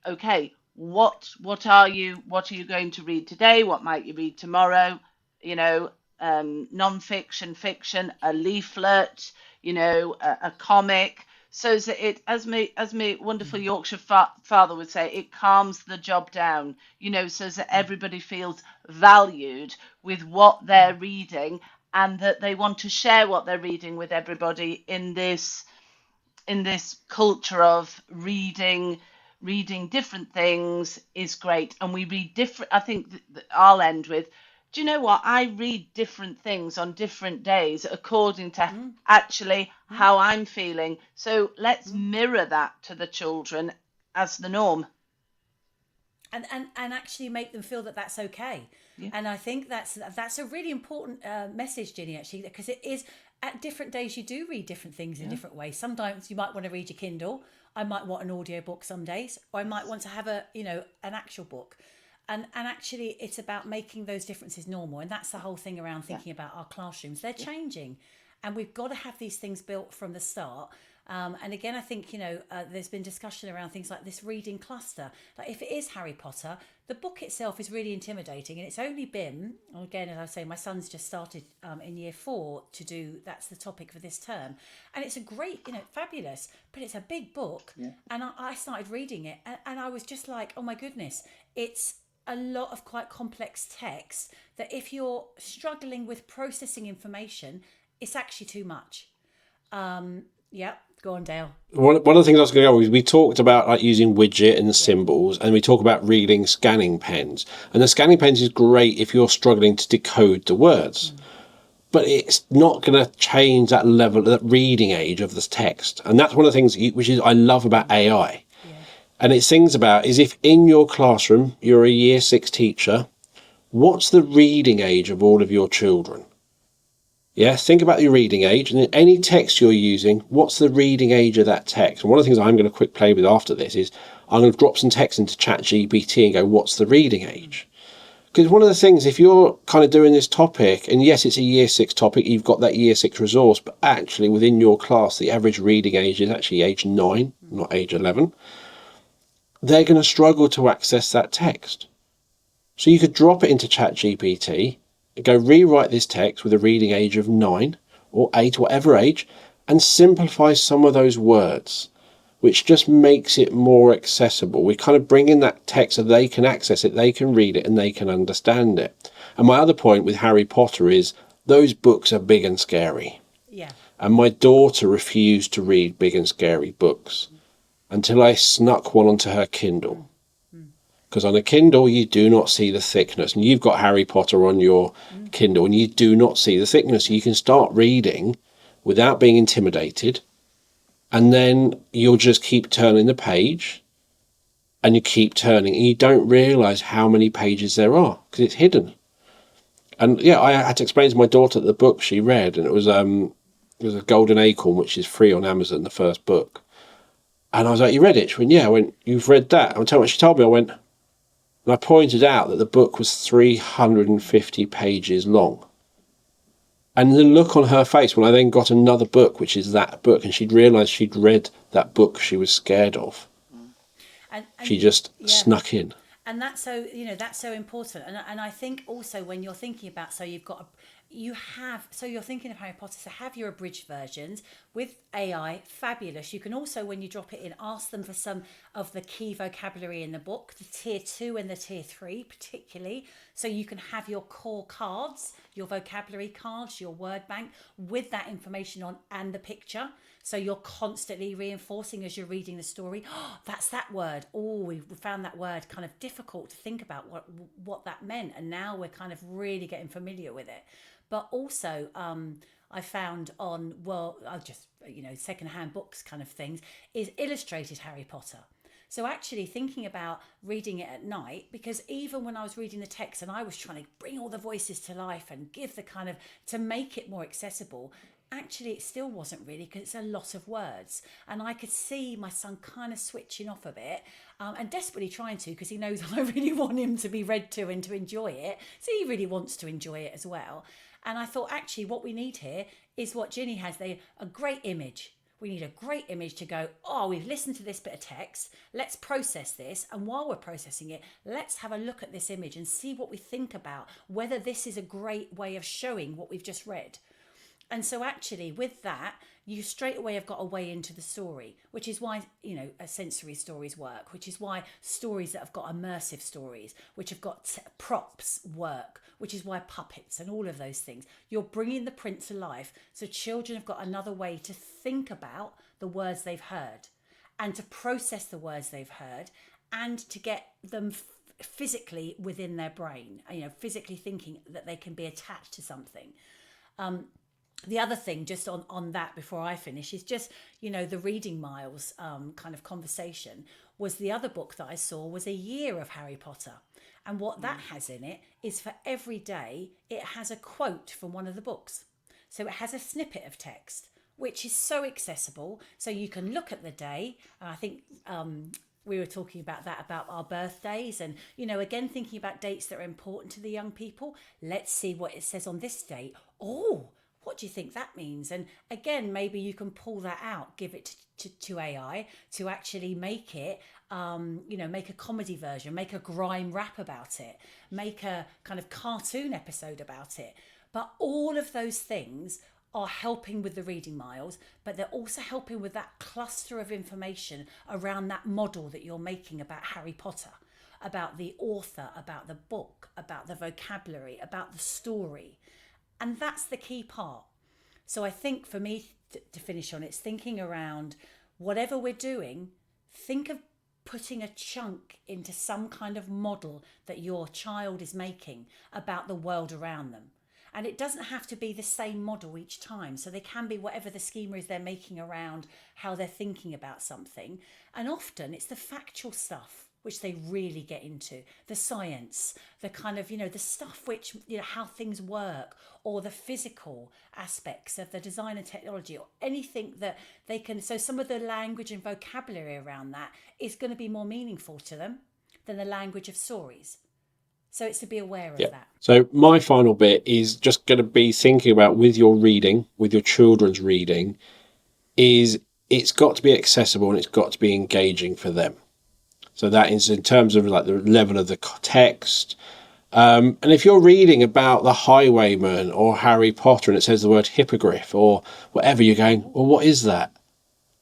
okay, what are you going to read today? What might you read tomorrow? You know, non-fiction, fiction, a leaflet, you know, a comic. So that it, as my wonderful Yorkshire father would say, it calms the job down, you know, so that everybody feels valued with what they're reading, and that they want to share what they're reading with everybody in this culture of reading reading different things is great, and we read different. I think I'll end with, do you know what? I read different things on different days according to actually how I'm feeling. So let's mirror that to the children as the norm. And actually make them feel that that's okay. Yeah. And I think that's a really important message, Ginny, actually, because it is at different days you do read different things in different ways. Sometimes you might want to read your Kindle. I might want an audio book some days, or I might want to have an actual book. And actually it's about making those differences normal. And that's the whole thing around thinking about our classrooms. They're changing, and we've got to have these things built from the start. And again, I think, there's been discussion around things like this reading cluster. Like if it is Harry Potter, the book itself is really intimidating. And it's only been, again, as I say, my son's just started in year 4 to do, that's the topic for this term. And it's a great, fabulous, but it's a big book. Yeah. And I started reading it, and I was just like, oh my goodness, it's a lot of quite complex text that if you're struggling with processing information, it's actually too much. Yeah, go on, Dale. One of the things I was going to go is we talked about like using widget and symbols, and we talk about reading scanning pens. And the scanning pens is great if you're struggling to decode the words. But it's not going to change that level, that reading age of the text. And that's one of the things which is I love about AI. Yeah. And it's things about is if in your classroom you're a year 6 teacher, what's the reading age of all of your children? Yeah, think about your reading age, and in any text you're using, what's the reading age of that text? And one of the things I'm going to quick play with after this is I'm going to drop some text into ChatGPT and go, what's the reading age? Because one of the things, if you're kind of doing this topic, and yes, it's a year 6 topic, you've got that year 6 resource, but actually within your class, the average reading age is actually age 9, not age 11. They're going to struggle to access that text. So you could drop it into ChatGPT, go rewrite this text with a reading age of 9 or 8, whatever age, and simplify some of those words, which just makes it more accessible. We kind of bring in that text so they can access it, they can read it, and they can understand it. And my other point with Harry Potter is those books are big and scary. Yeah. And my daughter refused to read big and scary books until I snuck one onto her Kindle. Because on a Kindle, you do not see the thickness. And you've got Harry Potter on your Kindle, and you do not see the thickness. You can start reading without being intimidated. And then you'll just keep turning the page. And you keep turning. And you don't realise how many pages there are. Because it's hidden. And yeah, I had to explain to my daughter the book she read. And it was a Golden Acorn, which is free on Amazon, the first book. And I was like, you read it? She went, yeah. I went, you've read that? And she told me, I went... And I pointed out that the book was 350 pages long. And the look on her face when I then got another book, which is that book, and she'd realised she'd read that book she was scared of. And she just snuck in. And that's so, that's so important. And I think also when you're thinking about, so you're thinking of Harry Potter, so have your abridged versions with AI, fabulous. You can also, when you drop it in, ask them for some of the key vocabulary in the book, the tier 2 and the tier 3 particularly, so you can have your core cards, your vocabulary cards, your word bank with that information on and the picture. So you're constantly reinforcing as you're reading the story. Oh, that's that word. Oh, we found that word kind of difficult to think about what that meant. And now we're kind of really getting familiar with it. But also, I found on, I'll just, secondhand books kind of things, is illustrated Harry Potter. So actually thinking about reading it at night, because even when I was reading the text and I was trying to bring all the voices to life and give the kind of, to make it more accessible, actually it still wasn't really, because it's a lot of words. And I could see my son kind of switching off a bit and desperately trying to, because he knows I really want him to be read to and to enjoy it. So he really wants to enjoy it as well. And I thought, actually, what we need here is what Ginny has there, a great image. We need a great image to go, oh, we've listened to this bit of text. Let's process this. And while we're processing it, let's have a look at this image and see what we think about whether this is a great way of showing what we've just read. And so actually with that, you straight away have got a way into the story, which is why, sensory stories work, which is why stories that have got immersive stories, which have got props work, which is why puppets and all of those things. You're bringing the print to life. So children have got another way to think about the words they've heard. and to process the words they've heard and to get them physically within their brain, physically thinking that they can be attached to something. The other thing, just on that before I finish, is just, the reading miles kind of conversation was the other book that I saw was a year of Harry Potter. And what that has in it is for every day, it has a quote from one of the books. So it has a snippet of text, which is so accessible. So you can look at the day. And I think we were talking about that, about our birthdays. And, again, thinking about dates that are important to the young people. Let's see what it says on this date. Oh, what do you think that means? And again, maybe you can pull that out, give it to AI to actually make it, make a comedy version, make a grime rap about it, make a kind of cartoon episode about it. But all of those things are helping with the reading miles, but they're also helping with that cluster of information around that model that you're making about Harry Potter, about the author, about the book, about the vocabulary, about the story. And that's the key part. So I think for me to finish on, it's thinking around whatever we're doing, think of putting a chunk into some kind of model that your child is making about the world around them. And it doesn't have to be the same model each time. So they can be whatever the schema is they're making around how they're thinking about something. And often it's the factual stuff which they really get into, the science, the kind of, the stuff which, how things work, or the physical aspects of the design and technology, or anything that they can. So some of the language and vocabulary around that is going to be more meaningful to them than the language of stories. So it's to be aware of that. So my final bit is just going to be thinking about with your reading, with your children's reading, is it's got to be accessible and it's got to be engaging for them. So that is in terms of like the level of the text. And if you're reading about the Highwayman or Harry Potter and it says the word hippogriff or whatever, you're going, well, what is that?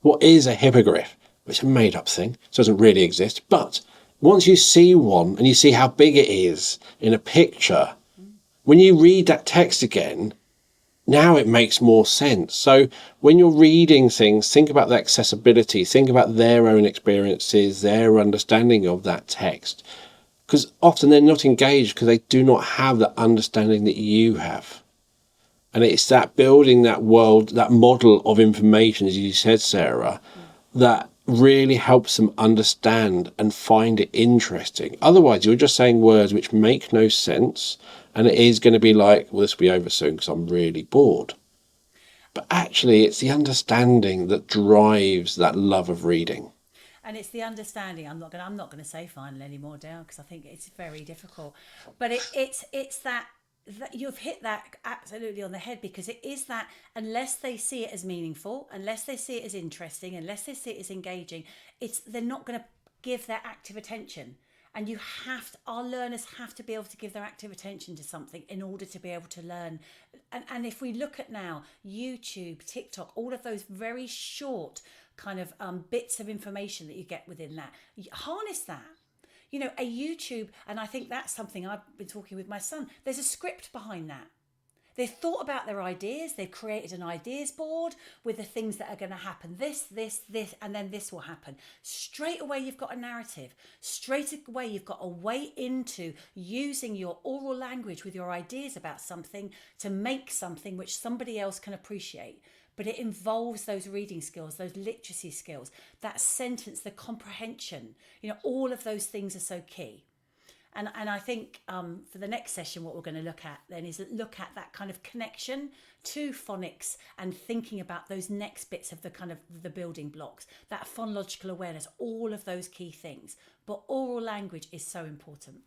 What is a hippogriff? It's a made up thing. It doesn't really exist. But once you see one and you see how big it is in a picture, when you read that text again, now it makes more sense. So when you're reading things, think about the accessibility, think about their own experiences, their understanding of that text. Because often they're not engaged because they do not have the understanding that you have. And it's that building that world, that model of information, as you said, Sarah, that really helps them understand and find it interesting. Otherwise, you're just saying words which make no sense. And it is going to be like, well, this will be over soon because I'm really bored. But actually, it's the understanding that drives that love of reading. And it's the understanding. I'm not going to say final anymore, Dale, because I think it's very difficult. But it's that you've hit that absolutely on the head, because it is that unless they see it as meaningful, unless they see it as interesting, unless they see it as engaging, they're not going to give their active attention. And our learners have to be able to give their active attention to something in order to be able to learn. And if we look at now, YouTube, TikTok, all of those very short kind of bits of information that you get within that, harness that. A YouTube, and I think that's something I've been talking with my son, there's a script behind that. They've thought about their ideas. They've created an ideas board with the things that are going to happen. This, and then this will happen. Straight away, you've got a narrative. Straight away, you've got a way into using your oral language with your ideas about something to make something which somebody else can appreciate. But it involves those reading skills, those literacy skills, that sentence, the comprehension. All of those things are so key. And I think for the next session, what we're going to look at then is look at that kind of connection to phonics and thinking about those next bits of the kind of the building blocks, that phonological awareness, all of those key things. But oral language is so important.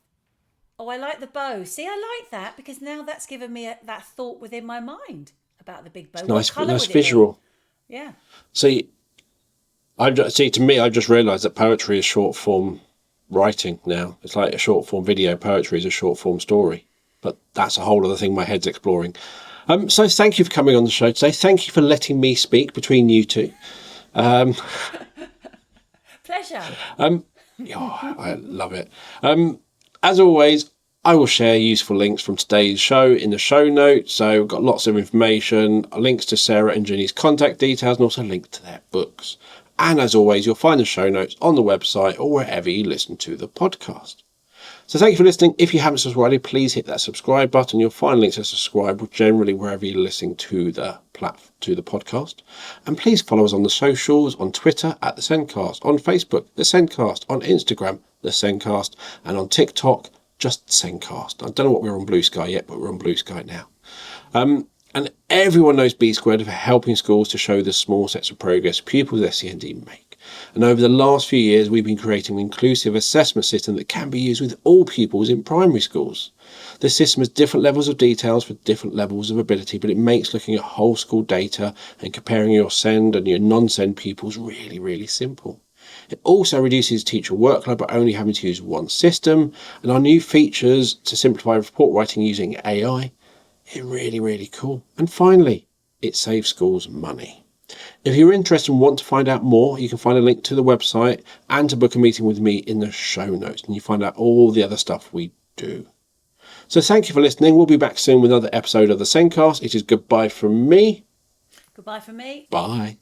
Oh, I like the bow. See, I like that because now that's given me that thought within my mind about the big bow. Nice visual. Yeah. To me, I just realised that poetry is short form writing now. It's like a short form video. Poetry is a short form story, but that's a whole other thing my head's exploring. So thank you for coming on the show today. Thank you for letting me speak between you two. Pleasure. I love it. As always, I will share useful links from today's show in the show notes. So we've got lots of information, links to Sarah and Ginny's contact details, and also links to their books. And as always, you'll find the show notes on the website or wherever you listen to the podcast. So thank you for listening. If you haven't subscribed, please hit that subscribe button. You'll find links to subscribe generally wherever you're listening to the podcast. And please follow us on the socials, on Twitter at the SENCast, on Facebook, the SENCast, on Instagram, the SENCast, and on TikTok, just SENCast. I don't know what we're on Blue Sky yet, but we're on Blue Sky now. And everyone knows B Squared for helping schools to show the small steps of progress pupils with SEND make. And over the last few years, we've been creating an inclusive assessment system that can be used with all pupils in primary schools. The system has different levels of details for different levels of ability, but it makes looking at whole school data and comparing your SEND and your non-SEND pupils really, really simple. It also reduces teacher workload by only having to use one system, and our new features to simplify report writing using AI is really, really cool. And finally, it saves schools money. If you're interested and want to find out more, you can find a link to the website and to book a meeting with me in the show notes, and you find out all the other stuff we do. So thank you for listening. We'll be back soon with another episode of the SENCast. It is goodbye from me. Goodbye from me. Bye.